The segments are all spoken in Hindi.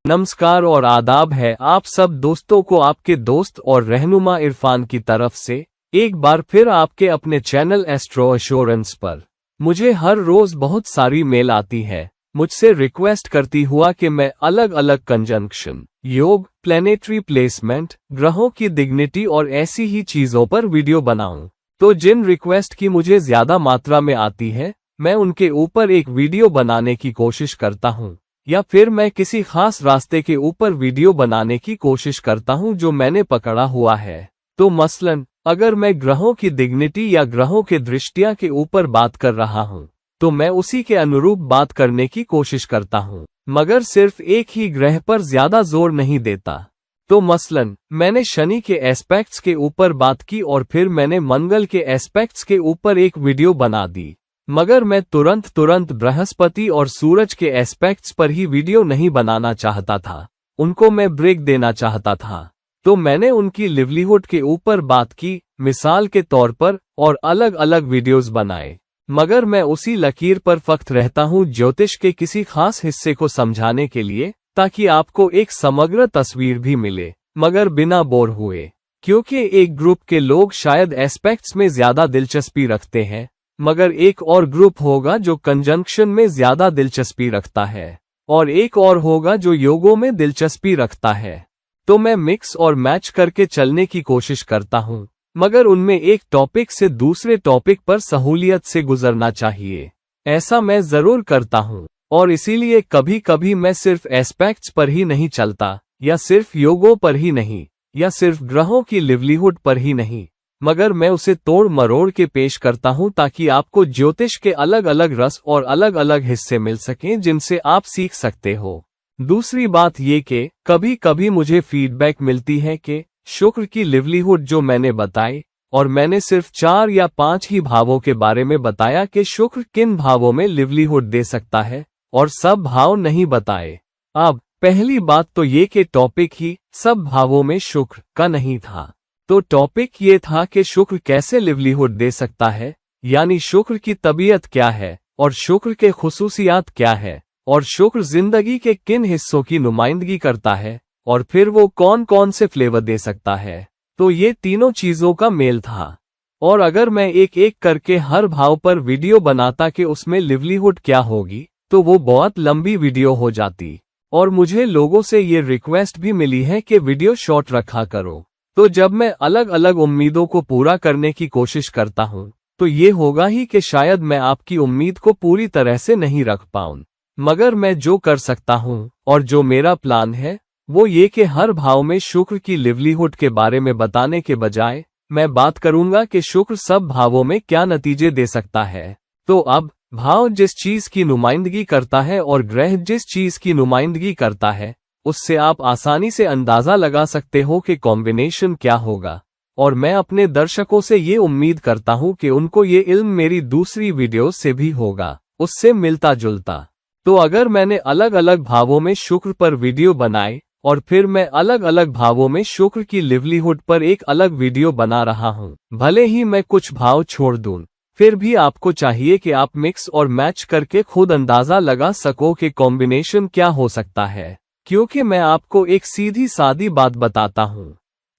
नमस्कार और आदाब है आप सब दोस्तों को आपके दोस्त और रहनुमा इरफान की तरफ से एक बार फिर आपके अपने चैनल एस्ट्रो एश्योरेंस पर। मुझे हर रोज बहुत सारी मेल आती है मुझसे रिक्वेस्ट करती हुआ कि मैं अलग अलग कंजंक्शन, योग, प्लेनेटरी प्लेसमेंट, ग्रहों की डिग्निटी और ऐसी ही चीजों पर वीडियो बनाऊं। तो जिन रिक्वेस्ट की मुझे ज्यादा मात्रा में आती है मैं उनके ऊपर एक वीडियो बनाने की कोशिश करता हूं, या फिर मैं किसी खास रास्ते के ऊपर वीडियो बनाने की कोशिश करता हूं जो मैंने पकड़ा हुआ है। तो मसलन अगर मैं ग्रहों की डिग्निटी या ग्रहों के दृष्टियां के ऊपर बात कर रहा हूं तो मैं उसी के अनुरूप बात करने की कोशिश करता हूं, मगर सिर्फ एक ही ग्रह पर ज्यादा जोर नहीं देता। तो मसलन मैंने शनि के एस्पेक्ट्स के ऊपर बात की और फिर मैंने मंगल के एस्पेक्ट्स के ऊपर एक वीडियो बना दी, मगर मैं तुरंत बृहस्पति और सूरज के एस्पेक्ट्स पर ही वीडियो नहीं बनाना चाहता था, उनको मैं ब्रेक देना चाहता था। तो मैंने उनकी लिवलीहुड के ऊपर बात की मिसाल के तौर पर और अलग अलग वीडियोस बनाए, मगर मैं उसी लकीर पर फक्त रहता हूं ज्योतिष के किसी खास हिस्से को समझाने के लिए, ताकि आपको एक समग्र तस्वीर भी मिले मगर बिना बोर हुए। क्योंकि एक ग्रुप के लोग शायद एस्पेक्ट्स में ज्यादा दिलचस्पी रखते हैं, मगर एक और ग्रुप होगा जो कंजंक्शन में ज्यादा दिलचस्पी रखता है, और एक और होगा जो योगों में दिलचस्पी रखता है। तो मैं मिक्स और मैच करके चलने की कोशिश करता हूं, मगर उनमें एक टॉपिक से दूसरे टॉपिक पर सहूलियत से गुजरना चाहिए। ऐसा मैं जरूर करता हूं, और इसीलिए कभी कभी मैं सिर्फ एस्पेक्ट्स पर ही नहीं चलता, या सिर्फ योगों पर ही नहीं, या सिर्फ ग्रहों की लिवलीहुड पर ही नहीं, मगर मैं उसे तोड़ मरोड़ के पेश करता हूं ताकि आपको ज्योतिष के अलग अलग रस और अलग अलग हिस्से मिल सकें जिनसे आप सीख सकते हो। दूसरी बात ये कि कभी कभी मुझे फीडबैक मिलती है कि शुक्र की लिवलीहुड जो मैंने बताई, और मैंने सिर्फ 4 या 5 ही भावों के बारे में बताया कि शुक्र किन भावों में लिवलीहुड दे सकता है, और सब भाव नहीं बताए। अब पहली बात तो ये कि टॉपिक ही सब भावों में शुक्र का नहीं था। तो टॉपिक ये था कि शुक्र कैसे लिवलीहुड दे सकता है, यानी शुक्र की तबीयत क्या है, और शुक्र के खुसूसियात क्या है, और शुक्र जिंदगी के किन हिस्सों की नुमाइंदगी करता है, और फिर वो कौन कौन से फ्लेवर दे सकता है। तो ये तीनों चीजों का मेल था। और अगर मैं एक एक करके हर भाव पर वीडियो बनाता कि उसमें लिवलीहुड क्या होगी, तो वो बहुत लंबी वीडियो हो जाती, और मुझे लोगों से ये रिक्वेस्ट भी मिली है कि वीडियो शॉर्ट रखा करो। तो जब मैं अलग अलग उम्मीदों को पूरा करने की कोशिश करता हूं, तो ये होगा ही कि शायद मैं आपकी उम्मीद को पूरी तरह से नहीं रख पाऊं, मगर मैं जो कर सकता हूं और जो मेरा प्लान है वो ये कि हर भाव में शुक्र की लिवलीहुड के बारे में बताने के बजाय मैं बात करूंगा कि शुक्र सब भावों में क्या नतीजे दे सकता है। तो अब भाव जिस चीज की नुमाइंदगी करता है और ग्रह जिस चीज की नुमाइंदगी करता है, उससे आप आसानी से अंदाजा लगा सकते हो कि कॉम्बिनेशन क्या होगा। और मैं अपने दर्शकों से ये उम्मीद करता हूं कि उनको ये इल्म मेरी दूसरी वीडियो से भी होगा, उससे मिलता जुलता। तो अगर मैंने अलग अलग भावों में शुक्र पर वीडियो बनाए और फिर मैं अलग अलग भावों में शुक्र की लिवलीहुड पर एक अलग वीडियो बना रहा हूं, भले ही मैं कुछ भाव छोड़ दूं, फिर भी आपको चाहिए कि आप मिक्स और मैच करके खुद अंदाजा लगा सको कि कॉम्बिनेशन क्या हो सकता है। क्योंकि मैं आपको एक सीधी सादी बात बताता हूं,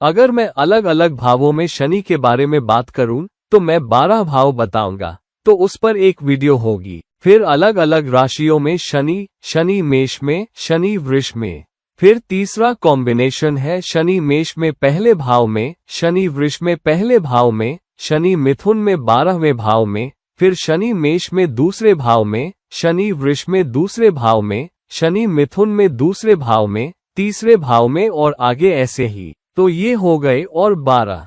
अगर मैं अलग अलग भावों में शनि के बारे में बात करूं तो मैं 12 भाव बताऊंगा, तो उस पर एक वीडियो होगी। फिर अलग अलग राशियों में शनि, शनि मेष में, शनि वृष में। फिर तीसरा कॉम्बिनेशन है शनि मेष में पहले भाव में, शनि वृष में पहले भाव में, शनि मिथुन में 12वें भाव में, फिर शनि मेष में दूसरे भाव में, शनि वृष में दूसरे भाव में, शनि मिथुन में दूसरे भाव में, तीसरे भाव में, और आगे ऐसे ही। तो ये हो गए और 12।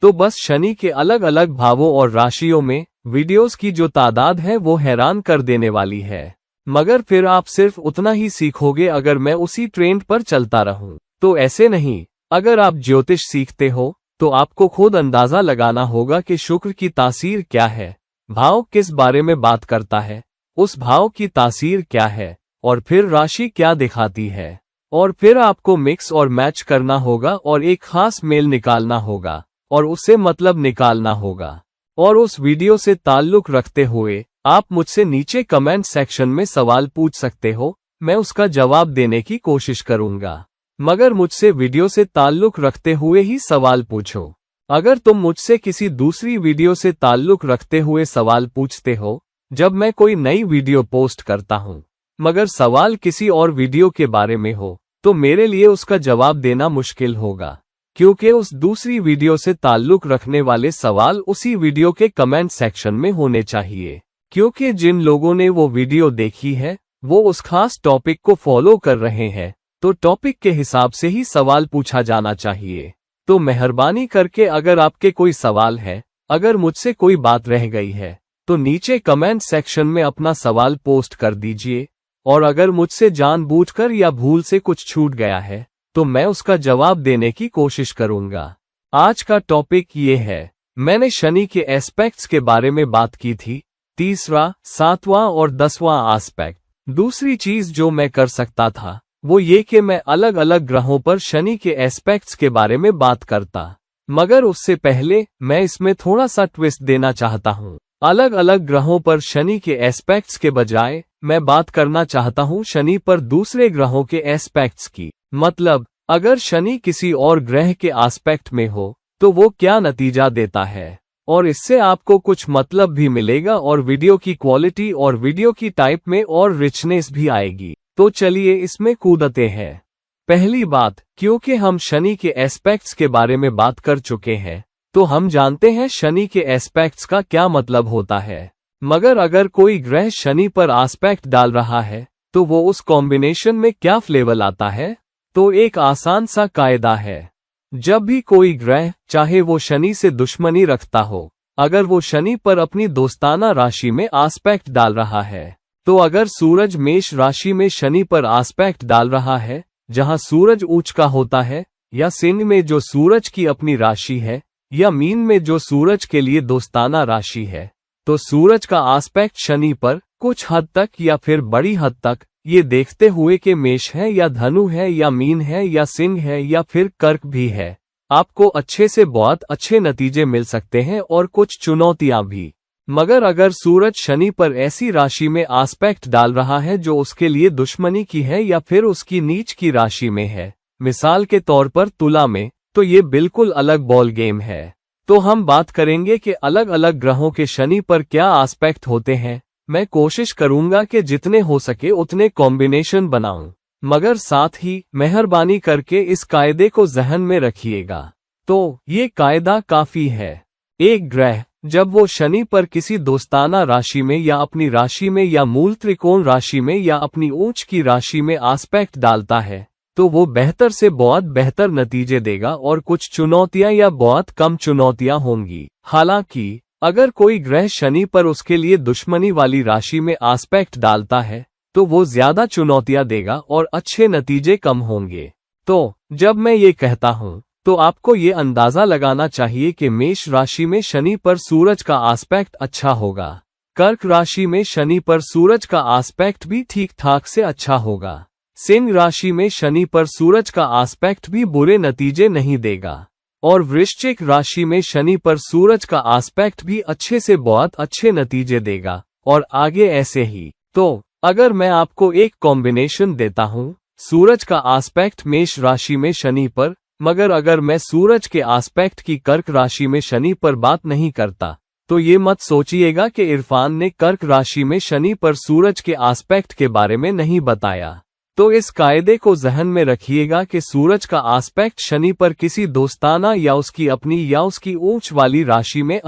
तो बस शनि के अलग अलग भावों और राशियों में वीडियोस की जो तादाद है वो हैरान कर देने वाली है। मगर फिर आप सिर्फ उतना ही सीखोगे अगर मैं उसी ट्रेंड पर चलता रहूं। तो ऐसे नहीं, अगर आप ज्योतिष सीखते हो तो आपको खुद अंदाजा लगाना होगा कि शुक्र की तासीर क्या है, भाव किस बारे में बात करता है, उस भाव की तासीर क्या है, और फिर राशि क्या दिखाती है। और फिर आपको मिक्स और मैच करना होगा और एक खास मेल निकालना होगा और उससे मतलब निकालना होगा। और उस वीडियो से ताल्लुक रखते हुए आप मुझसे नीचे कमेंट सेक्शन में सवाल पूछ सकते हो, मैं उसका जवाब देने की कोशिश करूंगा। मगर मुझसे वीडियो से ताल्लुक रखते हुए ही सवाल पूछो। अगर तुम मुझसे किसी दूसरी वीडियो से ताल्लुक रखते हुए सवाल पूछते हो जब मैं कोई नई वीडियो पोस्ट करता हूं, मगर सवाल किसी और वीडियो के बारे में हो, तो मेरे लिए उसका जवाब देना मुश्किल होगा, क्योंकि उस दूसरी वीडियो से ताल्लुक रखने वाले सवाल उसी वीडियो के कमेंट सेक्शन में होने चाहिए। क्योंकि जिन लोगों ने वो वीडियो देखी है वो उस खास टॉपिक को फॉलो कर रहे हैं, तो टॉपिक के हिसाब से ही सवाल पूछा जाना चाहिए। तो मेहरबानी करके अगर आपके कोई सवाल है, अगर मुझसे कोई बात रह गई है, तो नीचे कमेंट सेक्शन में अपना सवाल पोस्ट कर दीजिए। और अगर मुझसे जानबूझकर या भूल से कुछ छूट गया है तो मैं उसका जवाब देने की कोशिश करूंगा। आज का टॉपिक ये है, मैंने शनि के एस्पेक्ट्स के बारे में बात की थी, 3रा, 7वां और 10वां एस्पेक्ट। दूसरी चीज जो मैं कर सकता था वो ये कि मैं अलग अलग ग्रहों पर शनि के एस्पेक्ट्स के बारे में बात करता, मगर उससे पहले मैं इसमें थोड़ा सा ट्विस्ट देना चाहता हूँ। अलग अलग ग्रहों पर शनि के एस्पेक्ट्स के बजाय मैं बात करना चाहता हूँ शनि पर दूसरे ग्रहों के एस्पेक्ट्स की। मतलब अगर शनि किसी और ग्रह के एस्पेक्ट में हो तो वो क्या नतीजा देता है, और इससे आपको कुछ मतलब भी मिलेगा और वीडियो की क्वालिटी और वीडियो की टाइप में और रिचनेस भी आएगी। तो चलिए इसमें कूदते हैं। पहली बात, क्योंकि हम शनि के एस्पेक्ट्स के बारे में बात कर चुके हैं तो हम जानते हैं शनि के एस्पेक्ट्स का क्या मतलब होता है। मगर अगर कोई ग्रह शनि पर एस्पेक्ट डाल रहा है तो वो उस कॉम्बिनेशन में क्या फ्लेवर आता है। तो एक आसान सा कायदा है, जब भी कोई ग्रह, चाहे वो शनि से दुश्मनी रखता हो, अगर वो शनि पर अपनी दोस्ताना राशि में एस्पेक्ट डाल रहा है, तो अगर सूरज मेष राशि में शनि पर एस्पेक्ट डाल रहा है जहां सूरज उच्च का होता है, या सिंह में जो सूरज की अपनी राशि है, या मीन में जो सूरज के लिए दोस्ताना राशि है, तो सूरज का एस्पेक्ट शनि पर कुछ हद तक या फिर बड़ी हद तक ये देखते हुए कि मेष है या धनु है या मीन है या सिंह है या फिर कर्क भी है, आपको अच्छे से बहुत अच्छे नतीजे मिल सकते हैं और कुछ चुनौतियां भी। मगर अगर सूरज शनि पर ऐसी राशि में एस्पेक्ट डाल रहा है जो उसके लिए दुश्मनी की है या फिर उसकी नीच की राशि में है, मिसाल के तौर पर तुला में, तो ये बिल्कुल अलग बॉल गेम है। तो हम बात करेंगे कि अलग अलग ग्रहों के शनि पर क्या एस्पेक्ट होते हैं। मैं कोशिश करूंगा कि जितने हो सके उतने कॉम्बिनेशन बनाऊं, मगर साथ ही मेहरबानी करके इस कायदे को जहन में रखिएगा। तो ये कायदा काफी है। एक ग्रह जब वो शनि पर किसी दोस्ताना राशि में या अपनी राशि में या मूल त्रिकोण राशि में या अपनी ऊंच की राशि में एस्पेक्ट डालता है तो वो बेहतर से बहुत बेहतर नतीजे देगा और कुछ चुनौतियां या बहुत कम चुनौतियां होंगी। हालांकि अगर कोई ग्रह शनि पर उसके लिए दुश्मनी वाली राशि में एस्पेक्ट डालता है तो वो ज्यादा चुनौतियां देगा और अच्छे नतीजे कम होंगे। तो जब मैं ये कहता हूँ तो आपको ये अंदाजा लगाना चाहिए कि मेष राशि में शनि पर सूरज का एस्पेक्ट अच्छा होगा, कर्क राशि में शनि पर सूरज का एस्पेक्ट भी ठीक ठाक से अच्छा होगा, सिंह राशि में शनि पर सूरज का एस्पेक्ट भी बुरे नतीजे नहीं देगा, और वृश्चिक राशि में शनि पर सूरज का एस्पेक्ट भी अच्छे से बहुत अच्छे नतीजे देगा, और आगे ऐसे ही। तो अगर मैं आपको एक कॉम्बिनेशन देता हूँ, सूरज का एस्पेक्ट मेष राशि में शनि पर, मगर अगर मैं सूरज के एस्पेक्ट की कर्क राशि में शनि पर बात नहीं करता, तो ये मत सोचिएगा कि इरफान ने कर्क राशि में शनि पर सूरज के एस्पेक्ट के बारे में नहीं बताया। तो इस कायदे को जहन में रखिएगा कि सूरज का एस्पेक्ट शनि पर किसी दोस्ताना या उसकी अपनी या उसकी ऊंच वाली राशि में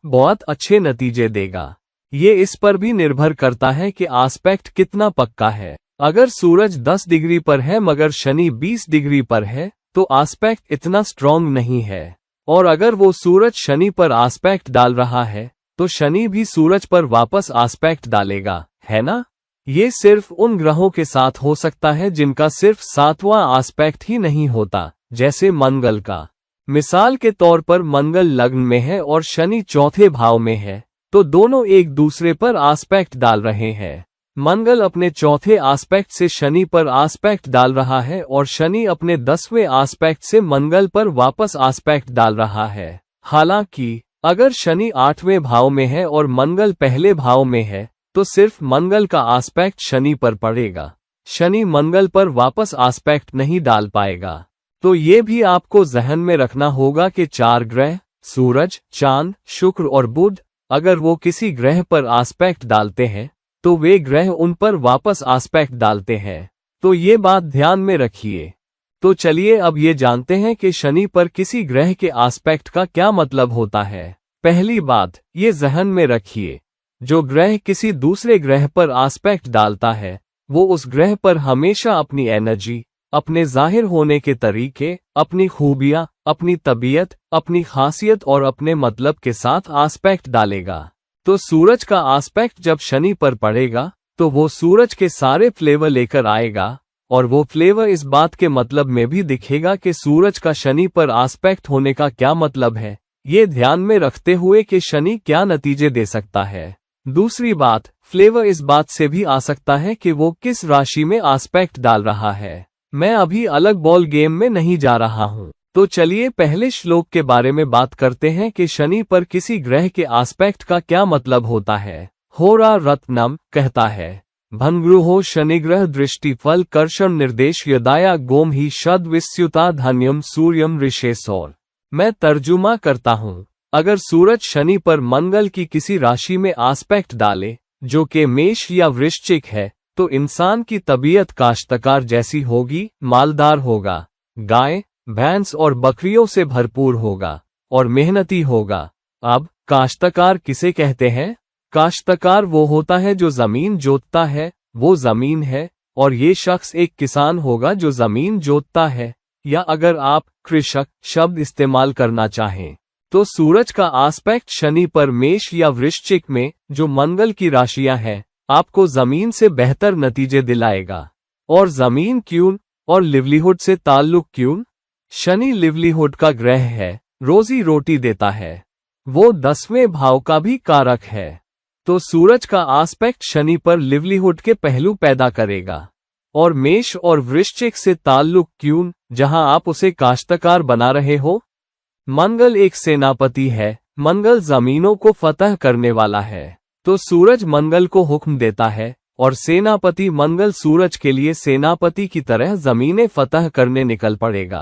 बहुत अच्छे नतीजे देगा। ये इस पर भी निर्भर करता है कि एस्पेक्ट कितना पक्का है। अगर सूरज 10 डिग्री पर है मगर शनि 20 डिग्री पर है तो एस्पेक्ट इतना स्ट्रॉन्ग नहीं है, और अगर वो सूरज शनि पर एस्पेक्ट डाल रहा है तो शनि भी सूरज पर वापस एस्पेक्ट डालेगा, है ना। ये सिर्फ उन ग्रहों के साथ हो सकता है जिनका सिर्फ 7वां एस्पेक्ट ही नहीं होता, जैसे मंगल का। मिसाल के तौर पर मंगल लग्न में है और शनि चौथे भाव में है, तो दोनों एक दूसरे पर एस्पेक्ट डाल रहे हैं। मंगल अपने चौथे एस्पेक्ट से शनि पर एस्पेक्ट डाल रहा है और शनि अपने 10वें एस्पेक्ट से मंगल पर वापस एस्पेक्ट डाल रहा है। हालांकि अगर शनि 8वें भाव में है और मंगल पहले भाव में है तो सिर्फ मंगल का एस्पेक्ट शनि पर पड़ेगा, शनि मंगल पर वापस आस्पेक्ट नहीं डाल पाएगा। तो ये भी आपको जहन में रखना होगा कि 4 ग्रह सूरज, चांद, शुक्र और बुध अगर वो किसी ग्रह पर आस्पेक्ट डालते हैं तो वे ग्रह उन पर वापस आस्पेक्ट डालते हैं। तो ये बात ध्यान में रखिए। तो चलिए अब ये जानते हैं कि शनि पर किसी ग्रह के आस्पेक्ट का क्या मतलब होता है। पहली बात ये जहन में रखिए, जो ग्रह किसी दूसरे ग्रह पर आस्पेक्ट डालता है वो उस ग्रह पर हमेशा अपनी एनर्जी, अपने जाहिर होने के तरीके, अपनी खूबियां, अपनी तबीयत, अपनी खासियत और अपने मतलब के साथ आस्पेक्ट डालेगा। तो सूरज का आस्पेक्ट जब शनि पर पड़ेगा तो वो सूरज के सारे फ्लेवर लेकर आएगा और वो फ्लेवर इस बात के मतलब में भी दिखेगा कि सूरज का शनि पर आस्पेक्ट होने का क्या मतलब है, ये ध्यान में रखते हुए कि शनि क्या नतीजे दे सकता है। दूसरी बात, फ्लेवर इस बात से भी आ सकता है कि वो किस राशि में आस्पेक्ट डाल रहा है। मैं अभी अलग बॉल गेम में नहीं जा रहा हूँ। तो चलिए पहले श्लोक के बारे में बात करते हैं कि शनि पर किसी ग्रह के आस्पेक्ट का क्या मतलब होता है। होरा रत्नम कहता है, भंगृहो शनिग्रह दृष्टि फल कर्षण निर्देश यदाया गोम ही शद विस्युता धन्यम सूर्यम ऋषेसौर। मैं तर्जुमा करता हूँ, अगर सूरज शनि पर मंगल की किसी राशि में आस्पेक्ट डाले जो कि मेष या वृश्चिक है तो इंसान की तबीयत काश्तकार जैसी होगी, मालदार होगा, गाय, भैंस और बकरियों से भरपूर होगा और मेहनती होगा। अब काश्तकार किसे कहते हैं? काश्तकार वो होता है जो जमीन जोतता है, वो जमीन है, और ये शख्स एक किसान होगा जो जमीन जोतता है, या अगर आप कृषक शब्द इस्तेमाल करना चाहें तो सूरज का आस्पेक्ट शनि पर मेष या वृश्चिक में जो मंगल की राशियां हैं आपको जमीन से बेहतर नतीजे दिलाएगा। और जमीन क्यों और लिवलीहुड से ताल्लुक क्यों? शनि लिवलीहुड का ग्रह है, रोजी रोटी देता है, वो 10वें भाव का भी कारक है। तो सूरज का आस्पेक्ट शनि पर लिवलीहुड के पहलू पैदा करेगा। और मेष और वृश्चिक से ताल्लुक क्यों, जहां आप उसे काश्तकार बना रहे हो? मंगल एक सेनापति है, मंगल जमीनों को फतह करने वाला है। तो सूरज मंगल को हुक्म देता है और सेनापति मंगल सूरज के लिए सेनापति की तरह जमीनें फतह करने निकल पड़ेगा।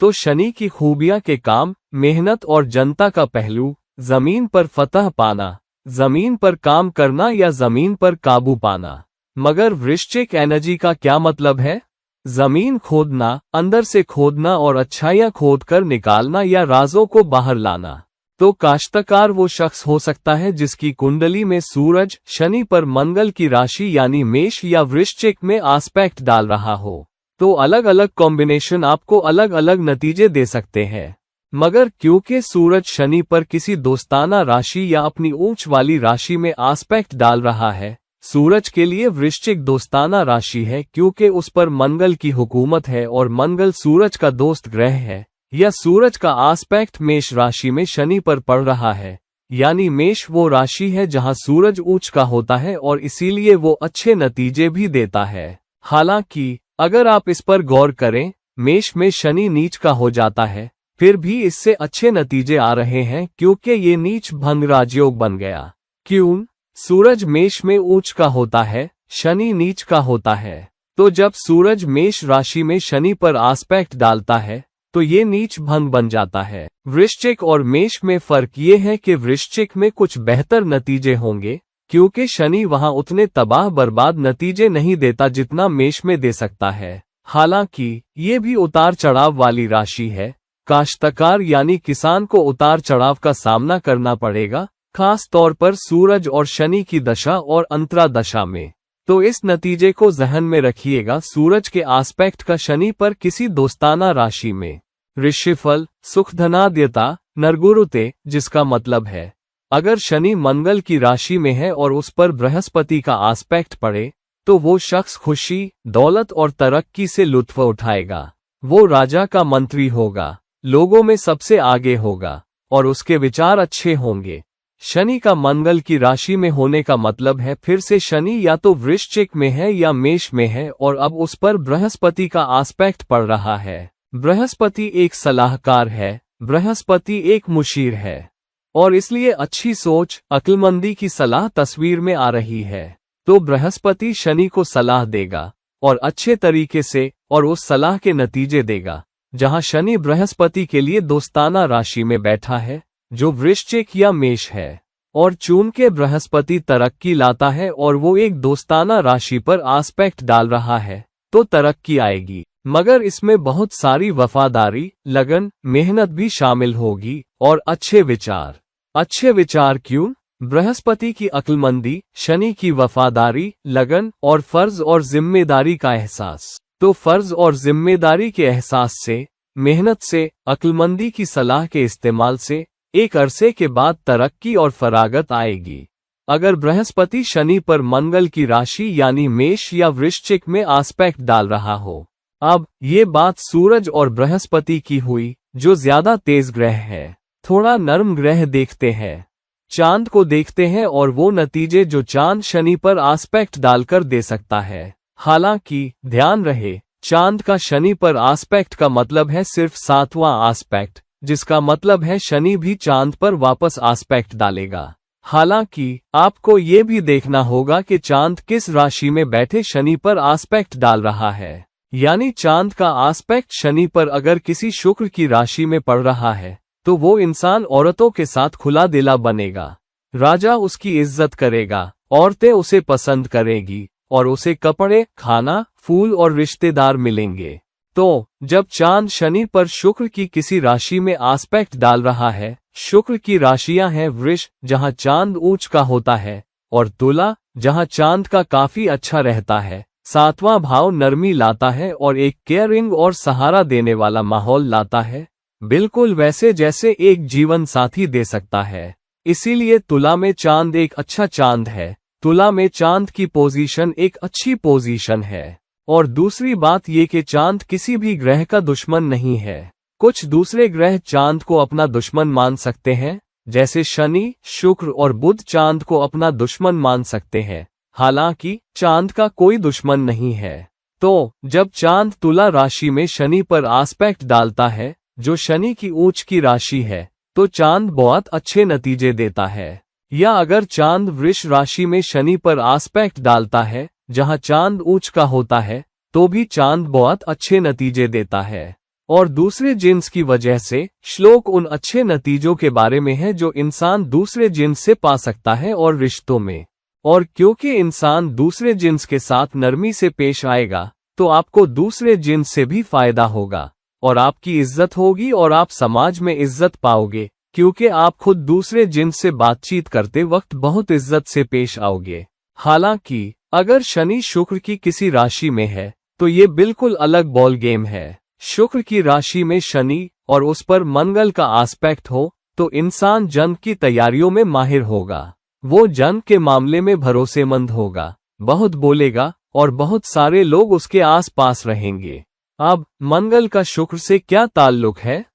तो शनि की खूबियां के काम, मेहनत और जनता का पहलू, जमीन पर फतह पाना, जमीन पर काम करना या जमीन पर काबू पाना। मगर वृश्चिक एनर्जी का क्या मतलब है? जमीन खोदना, अंदर से खोदना और अच्छाइयां खोद कर निकालना या राजों को बाहर लाना। तो काश्तकार वो शख्स हो सकता है जिसकी कुंडली में सूरज शनि पर मंगल की राशि यानी मेष या वृश्चिक में आस्पेक्ट डाल रहा हो। तो अलग अलग कॉम्बिनेशन आपको अलग अलग नतीजे दे सकते हैं। मगर क्योंकि सूरज शनि पर किसी दोस्ताना राशि या अपनी ऊंच वाली राशि में आस्पेक्ट डाल रहा है, सूरज के लिए वृश्चिक दोस्ताना राशि है क्योंकि उस पर मंगल की हुकूमत है और मंगल सूरज का दोस्त ग्रह है, या सूरज का आस्पेक्ट मेष राशि में शनि पर पड़ रहा है, यानी मेष वो राशि है जहां सूरज ऊंच का होता है और इसीलिए वो अच्छे नतीजे भी देता है। हालांकि अगर आप इस पर गौर करें, मेष में शनि नीच का हो जाता है, फिर भी इससे अच्छे नतीजे आ रहे हैं क्योंकि ये नीच भंग राजयोग बन गया। क्यों? सूरज मेष में ऊंच का होता है, शनि नीच का होता है। तो जब सूरज मेष राशि में शनि पर आस्पेक्ट डालता है तो ये नीच भंग बन जाता है। वृश्चिक और मेष में फर्क ये है कि वृश्चिक में कुछ बेहतर नतीजे होंगे क्योंकि शनि वहां उतने तबाह बर्बाद नतीजे नहीं देता जितना मेष में दे सकता है। हालांकि ये भी उतार चढ़ाव वाली राशि है। काश्तकार यानी किसान को उतार चढ़ाव का सामना करना पड़ेगा, खास तौर पर सूरज और शनि की दशा और अंतरा दशा में। तो इस नतीजे को जहन में रखिएगा, सूरज के आस्पेक्ट का शनि पर किसी दोस्ताना राशि में। ऋषिफल सुखधनाद्यता नरगुरुते, जिसका मतलब है अगर शनि मंगल की राशि में है और उस पर बृहस्पति का आस्पेक्ट पड़े तो वो शख्स खुशी, दौलत और तरक्की से लुत्फ उठाएगा। वो राजा का मंत्री होगा, लोगों में सबसे आगे होगा और उसके विचार अच्छे होंगे। शनि का मंगल की राशि में होने का मतलब है फिर से शनि या तो वृश्चिक में है या मेष में है और अब उस पर बृहस्पति का आस्पेक्ट पड़ रहा है। बृहस्पति एक सलाहकार है, बृहस्पति एक मुशीर है और इसलिए अच्छी सोच, अक्लमंदी की सलाह तस्वीर में आ रही है। तो बृहस्पति शनि को सलाह देगा और अच्छे तरीके से और उस सलाह के नतीजे देगा। जहां शनि बृहस्पति के लिए दोस्ताना राशि में बैठा है, जो वृश्चिक या मेष है, और चूंकि बृहस्पति तरक्की लाता है और वो एक दोस्ताना राशि पर आस्पेक्ट डाल रहा है, तो तरक्की आएगी। मगर इसमें बहुत सारी वफादारी, लगन, मेहनत भी शामिल होगी और अच्छे विचार। अच्छे विचार क्यों? बृहस्पति की अक्लमंदी, शनि की वफादारी, लगन और फर्ज और जिम्मेदारी का एहसास। तो फर्ज और जिम्मेदारी के एहसास से, मेहनत से, अक्लमंदी की सलाह के इस्तेमाल से एक अरसे के बाद तरक्की और फरागत आएगी। अगर बृहस्पति शनि पर मंगल की राशि यानी मेष या वृश्चिक में आस्पेक्ट डाल रहा हो। अब ये बात सूरज और बृहस्पति की हुई, जो ज्यादा तेज ग्रह है। थोड़ा नर्म ग्रह देखते हैं, चांद को देखते हैं और वो नतीजे जो चांद शनि पर आस्पेक्ट डालकर दे सकता है। हालांकि ध्यान रहे, चांद का शनि पर आस्पेक्ट का मतलब है सिर्फ 7वां आस्पेक्ट, जिसका मतलब है शनि भी चांद पर वापस आस्पेक्ट डालेगा। हालांकि आपको ये भी देखना होगा कि चांद किस राशि में बैठे शनि पर आस्पेक्ट डाल रहा है। यानी चांद का आस्पेक्ट शनि पर अगर किसी शुक्र की राशि में पड़ रहा है, तो वो इंसान औरतों के साथ खुला दिला बनेगा। राजा उसकी इज्जत करेगा, औरतें उसे पसंद करेगी और उसे कपड़े, खाना, फूल और रिश्तेदार मिलेंगे। तो जब चांद शनि पर शुक्र की किसी राशि में आस्पेक्ट डाल रहा है, शुक्र की राशियां हैं वृष, जहां चांद ऊंच का होता है, और तुला, जहां चांद का काफी अच्छा रहता है। 7वां भाव नरमी लाता है और एक केयरिंग और सहारा देने वाला माहौल लाता है, बिल्कुल वैसे जैसे एक जीवन साथी दे सकता है। इसीलिए तुला में चांद एक अच्छा चांद है। तुला में चांद की पोजीशन एक अच्छी पोजीशन है। और दूसरी बात ये कि चांद किसी भी ग्रह का दुश्मन नहीं है। कुछ दूसरे ग्रह चांद को अपना दुश्मन मान सकते हैं, जैसे शनि, शुक्र और बुध चांद को अपना दुश्मन मान सकते हैं। हालांकि चांद का कोई दुश्मन नहीं है। तो जब चांद तुला राशि में शनि पर आस्पेक्ट डालता है, जो शनि की ऊंच की राशि है, तो चांद बहुत अच्छे नतीजे देता है। या अगर चांद वृष राशि में शनि पर आस्पेक्ट डालता है, जहां चांद ऊंच का होता है, तो भी चांद बहुत अच्छे नतीजे देता है। और दूसरे जिन्स की वजह से श्लोक उन अच्छे नतीजों के बारे में है जो इंसान दूसरे जिन्स से पा सकता है और रिश्तों में। और क्योंकि इंसान दूसरे जिन्स के साथ नरमी से पेश आएगा, तो आपको दूसरे जिन्स से भी फायदा होगा और आपकी इज्जत होगी और आप समाज में इज्जत पाओगे, क्योंकि आप खुद दूसरे जिन्स से बातचीत करते वक्त बहुत इज्जत से पेश आओगे। हालांकि अगर शनि शुक्र की किसी राशि में है, तो ये बिल्कुल अलग बॉल गेम है। शुक्र की राशि में शनि और उस पर मंगल का आस्पेक्ट हो, तो इंसान जंग की तैयारियों में माहिर होगा। वो जंग के मामले में भरोसेमंद होगा, बहुत बोलेगा और बहुत सारे लोग उसके आसपास रहेंगे। अब मंगल का शुक्र से क्या ताल्लुक है?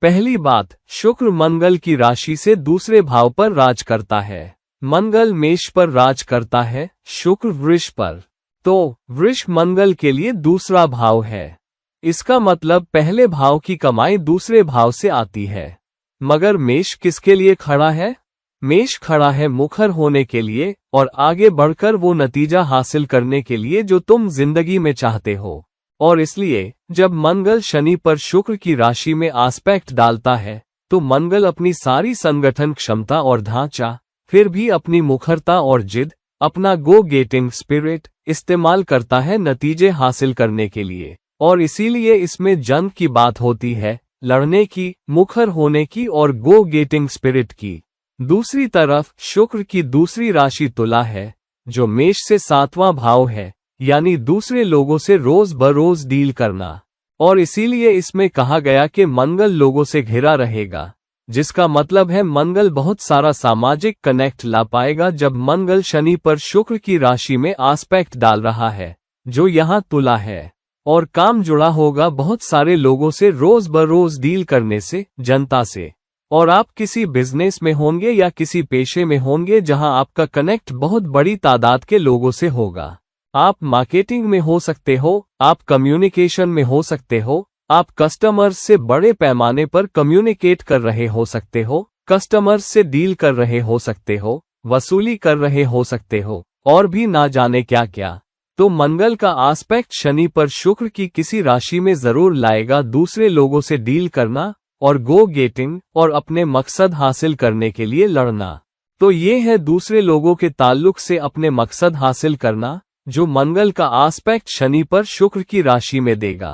पहली बात, शुक्र मंगल की राशि से दूसरे भाव पर राज करता है। मंगल मेष पर राज करता है, शुक्र वृष पर। तो वृष मंगल के लिए दूसरा भाव है। इसका मतलब पहले भाव की कमाई दूसरे भाव से आती है। मगर मेष किसके लिए खड़ा है? मेष खड़ा है मुखर होने के लिए और आगे बढ़कर वो नतीजा हासिल करने के लिए जो तुम जिंदगी में चाहते हो। और इसलिए जब मंगल शनि पर शुक्र की राशि में आस्पेक्ट डालता है, तो मंगल अपनी सारी संगठन क्षमता और ढांचा, फिर भी अपनी मुखरता और जिद, अपना गो गेटिंग स्पिरिट इस्तेमाल करता है नतीजे हासिल करने के लिए। और इसीलिए इसमें जंग की बात होती है, लड़ने की, मुखर होने की और गो गेटिंग स्पिरिट की। दूसरी तरफ शुक्र की दूसरी राशि तुला है, जो मेष से 7वां भाव है, यानी दूसरे लोगों से रोज बरोज डील करना। और इसीलिए इसमें कहा गया कि मंगल लोगों से घिरा रहेगा, जिसका मतलब है मंगल बहुत सारा सामाजिक कनेक्ट ला पाएगा जब मंगल शनि पर शुक्र की राशि में आस्पेक्ट डाल रहा है, जो यहाँ तुला है। और काम जुड़ा होगा बहुत सारे लोगों से रोज बरोज डील करने से, जनता से। और आप किसी बिजनेस में होंगे या किसी पेशे में होंगे जहां आपका कनेक्ट बहुत बड़ी तादाद के लोगों से होगा। आप मार्केटिंग में हो सकते हो, आप कम्युनिकेशन में हो सकते हो, आप कस्टमर्स से बड़े पैमाने पर कम्युनिकेट कर रहे हो सकते हो, कस्टमर्स से डील कर रहे हो सकते हो, वसूली कर रहे हो सकते हो, और भी ना जाने क्या क्या। तो मंगल का आस्पेक्ट शनि पर शुक्र की किसी राशि में जरूर लाएगा दूसरे लोगों से डील करना और गो गेटिंग और अपने मकसद हासिल करने के लिए लड़ना। तो ये है दूसरे लोगों के ताल्लुक से अपने मकसद हासिल करना, जो मंगल का आस्पेक्ट शनि पर शुक्र की राशि में देगा।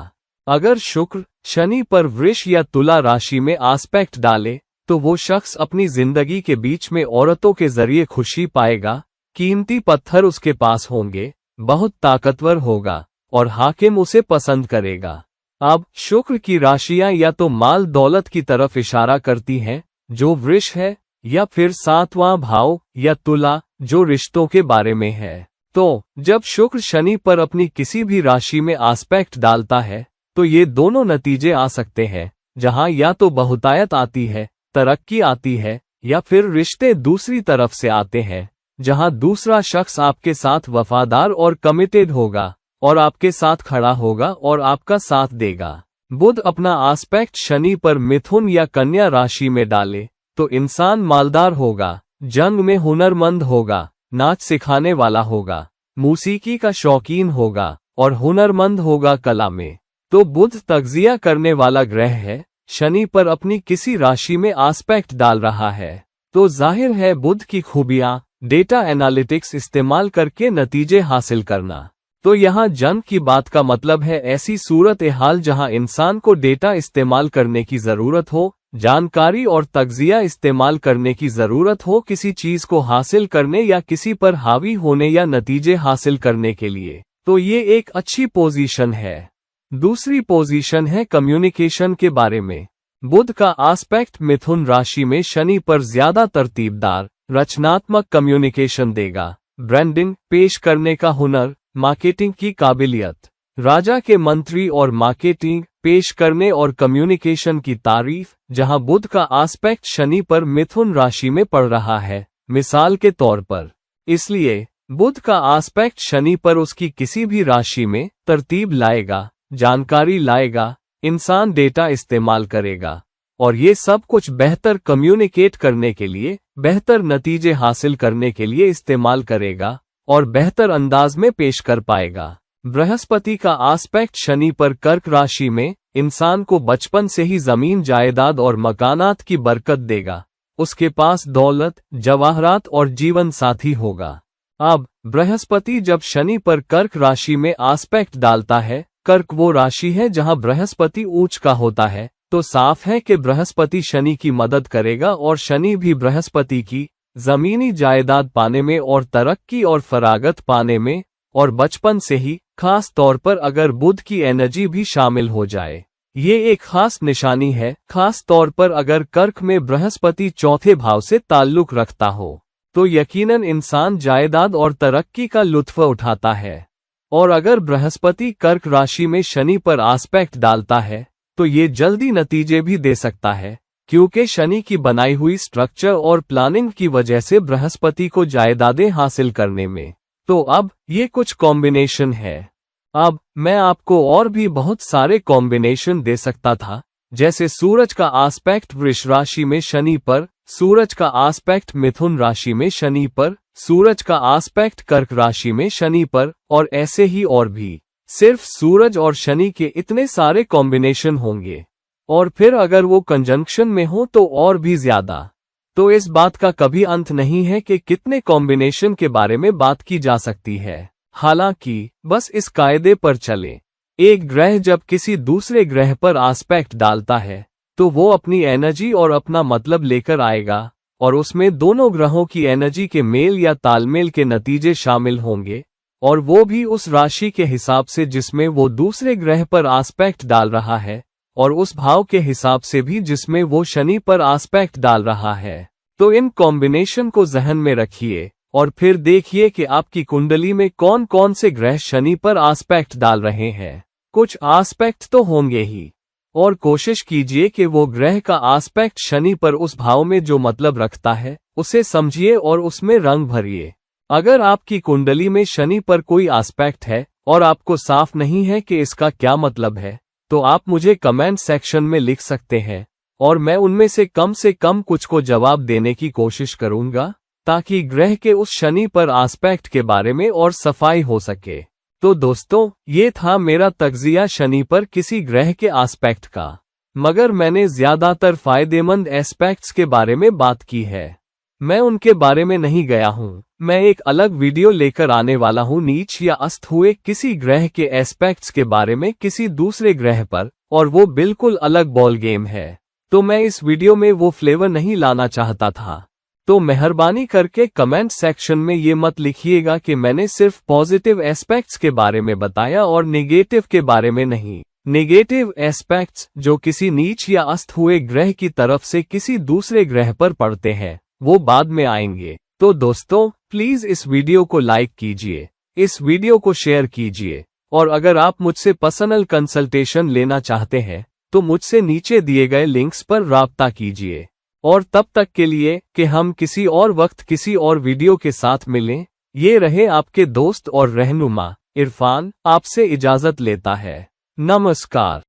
अगर शुक्र शनि पर वृष या तुला राशि में आस्पेक्ट डाले तो वो शख्स अपनी जिंदगी के बीच में औरतों के जरिए खुशी पाएगा, कीमती पत्थर उसके पास होंगे, बहुत ताकतवर होगा और हाकिम उसे पसंद करेगा। अब शुक्र की राशियां या तो माल दौलत की तरफ इशारा करती हैं, जो वृष है, या फिर 7वां भाव या तुला, जो रिश्तों के बारे में है। तो जब शुक्र शनि पर अपनी किसी भी राशि में आस्पेक्ट डालता है तो ये दोनों नतीजे आ सकते हैं, जहां या तो बहुतायत आती है, तरक्की आती है, या फिर रिश्ते दूसरी तरफ से आते हैं, जहां दूसरा शख्स आपके साथ वफादार और कमिटेड होगा और आपके साथ खड़ा होगा और आपका साथ देगा। बुध अपना आस्पेक्ट शनि पर मिथुन या कन्या राशि में डाले तो इंसान मालदार होगा, जंग में हुनरमंद होगा, नाच सिखाने वाला होगा, मूसीकी का शौकीन होगा और हुनरमंद होगा कला में। तो बुध तगजिया करने वाला ग्रह है, शनि पर अपनी किसी राशि में आस्पेक्ट डाल रहा है, तो जाहिर है बुध की खूबियां डेटा एनालिटिक्स इस्तेमाल करके नतीजे हासिल करना। तो यहाँ जंग की बात का मतलब है ऐसी सूरत हाल जहाँ इंसान को डेटा इस्तेमाल करने की जरूरत हो, जानकारी और तगजिया इस्तेमाल करने की जरूरत हो किसी चीज को हासिल करने या किसी पर हावी होने या नतीजे हासिल करने के लिए। तो ये एक अच्छी पोजीशन है। दूसरी पोजीशन है कम्युनिकेशन के बारे में। बुध का आस्पेक्ट मिथुन राशि में शनि पर ज्यादा तरतीबदार, रचनात्मक कम्युनिकेशन देगा। ब्रांडिंग, पेश करने का हुनर, मार्केटिंग की काबिलियत, राजा के मंत्री और मार्केटिंग, पेश करने और कम्युनिकेशन की तारीफ, जहां बुध का आस्पेक्ट शनि पर मिथुन राशि में पड़ रहा है, मिसाल के तौर पर। इसलिए बुध का आस्पेक्ट शनि पर उसकी किसी भी राशि में तरतीब लाएगा, जानकारी लाएगा, इंसान डेटा इस्तेमाल करेगा और ये सब कुछ बेहतर कम्युनिकेट करने के लिए, बेहतर नतीजे हासिल करने के लिए इस्तेमाल करेगा और बेहतर अंदाज में पेश कर पाएगा। बृहस्पति का आस्पेक्ट शनि पर कर्क राशि में इंसान को बचपन से ही जमीन जायदाद और मकानात की बरकत देगा। उसके पास दौलत, जवाहरात और जीवन साथी होगा। अब बृहस्पति जब शनि पर कर्क राशि में आस्पेक्ट डालता है, कर्क वो राशि है जहां बृहस्पति उच्च का होता है, तो साफ है कि बृहस्पति शनि की मदद करेगा और शनि भी बृहस्पति की जमीनी जायदाद पाने में और तरक्की और फरागत पाने में, और बचपन से ही, खास तौर पर अगर बुध की एनर्जी भी शामिल हो जाए। ये एक खास निशानी है, खास तौर पर अगर कर्क में बृहस्पति चौथे भाव से ताल्लुक रखता हो, तो यकीनन इंसान जायदाद और तरक्की का लुत्फ उठाता है। और अगर बृहस्पति कर्क राशि में शनि पर आस्पेक्ट डालता है, तो ये जल्दी नतीजे भी दे सकता है, क्योंकि शनि की बनाई हुई स्ट्रक्चर और प्लानिंग की वजह से बृहस्पति को जायदादें हासिल करने में। तो अब ये कुछ कॉम्बिनेशन है। अब मैं आपको और भी बहुत सारे कॉम्बिनेशन दे सकता था, जैसे सूरज का आस्पेक्ट वृष राशि में शनि पर, सूरज का आस्पेक्ट मिथुन राशि में शनि पर, सूरज का आस्पेक्ट कर्क राशि में शनि पर, और ऐसे ही और भी। सिर्फ सूरज और शनि के इतने सारे कॉम्बिनेशन होंगे, और फिर अगर वो कंजंक्शन में हो तो और भी ज्यादा। तो इस बात का कभी अंत नहीं है कि कितने कॉम्बिनेशन के बारे में बात की जा सकती है। हालांकि बस इस कायदे पर चले, एक ग्रह जब किसी दूसरे ग्रह पर आस्पेक्ट डालता है तो वो अपनी एनर्जी और अपना मतलब लेकर आएगा, और उसमें दोनों ग्रहों की एनर्जी के मेल या तालमेल के नतीजे शामिल होंगे, और वो भी उस राशि के हिसाब से जिसमें वो दूसरे ग्रह पर आस्पेक्ट डाल रहा है, और उस भाव के हिसाब से भी जिसमें वो शनि पर आस्पेक्ट डाल रहा है। तो इन कॉम्बिनेशन को जहन में रखिए और फिर देखिए कि आपकी कुंडली में कौन कौन से ग्रह शनि पर आस्पेक्ट डाल रहे हैं। कुछ आस्पेक्ट तो होंगे ही, और कोशिश कीजिए कि वो ग्रह का आस्पेक्ट शनि पर उस भाव में जो मतलब रखता है उसे समझिए और उसमें रंग भरिए। अगर आपकी कुंडली में शनि पर कोई आस्पेक्ट है और आपको साफ नहीं है कि इसका क्या मतलब है, तो आप मुझे कमेंट सेक्शन में लिख सकते हैं और मैं उनमें से कम कुछ को जवाब देने की कोशिश करूंगा, ताकि ग्रह के उस शनि पर आस्पेक्ट के बारे में और सफाई हो सके। तो दोस्तों, ये था मेरा तज्जिया शनि पर किसी ग्रह के एस्पेक्ट का, मगर मैंने ज्यादातर फायदेमंद एस्पेक्ट्स के बारे में बात की है। मैं उनके बारे में नहीं गया हूँ। मैं एक अलग वीडियो लेकर आने वाला हूँ नीच या अस्त हुए किसी ग्रह के एस्पेक्ट्स के बारे में किसी दूसरे ग्रह पर, और वो बिल्कुल अलग बॉल गेम है। तो मैं इस वीडियो में वो फ्लेवर नहीं लाना चाहता था। तो मेहरबानी करके कमेंट सेक्शन में ये मत लिखिएगा कि मैंने सिर्फ पॉजिटिव एस्पेक्ट्स के बारे में बताया और नेगेटिव के बारे में नहीं। नेगेटिव एस्पेक्ट्स जो किसी नीच या अस्त हुए ग्रह की तरफ से किसी दूसरे ग्रह पर पड़ते हैं, वो बाद में आएंगे। तो दोस्तों, प्लीज इस वीडियो को लाइक कीजिए, इस वीडियो को शेयर कीजिए, और अगर आप मुझसे पर्सनल कंसल्टेशन लेना चाहते हैं तो मुझसे नीचे दिए गए लिंक्स पर राब्ता कीजिए। और तब तक के लिए कि हम किसी और वक्त किसी और वीडियो के साथ मिलें, ये रहे आपके दोस्त और रहनुमा इरफान आपसे इजाजत लेता है। नमस्कार।